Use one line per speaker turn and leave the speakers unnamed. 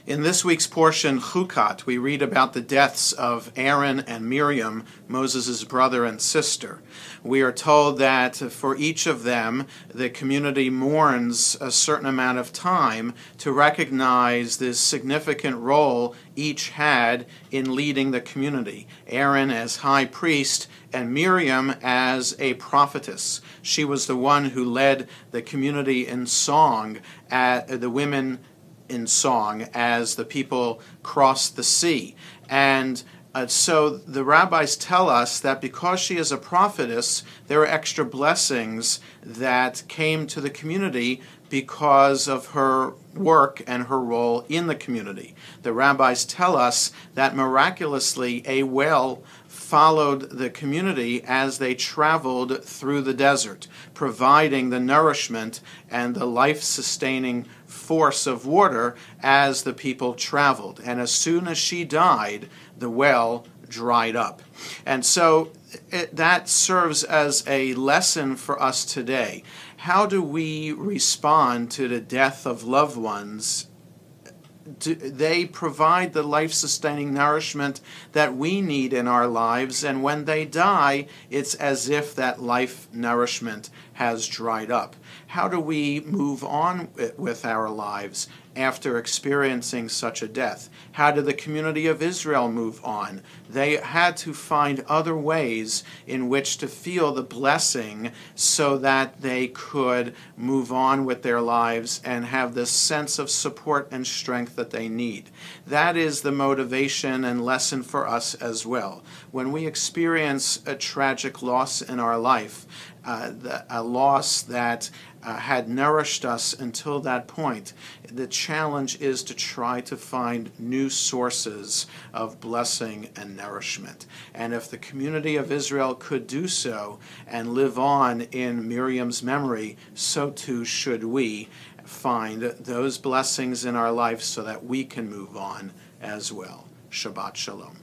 In this week's portion, Chukat, we read about the deaths of Aaron and Miriam, Moses' brother and sister. We are told that for each of them, the community mourns a certain amount of time to recognize the significant role each had in leading the community. Aaron as high priest and Miriam as a prophetess. She was the one who led the community in song, the women in song, as the people crossed the sea. And so the rabbis tell us that because she is a prophetess, there are extra blessings that came to the community because of her work and her role in the community. The rabbis tell us that miraculously a well followed the community as they traveled through the desert, providing the nourishment and the life-sustaining force of water as the people traveled. And as soon as she died, the well dried up. And so that serves as a lesson for us today. How do we respond to the death of loved ones? They provide the life-sustaining nourishment that we need in our lives, and when they die, it's as if that life nourishment has dried up. How do we move on with our lives after experiencing such a death? How did the community of Israel move on? They had to find other ways in which to feel the blessing so that they could move on with their lives and have this sense of support and strength that they need. That is the motivation and lesson for us as well. When we experience a tragic loss in our life, a loss that had nourished us until that point, the challenge is to try to find new sources of blessing and nourishment. And if the community of Israel could do so and live on in Miriam's memory, so too should we find those blessings in our life so that we can move on as well. Shabbat Shalom.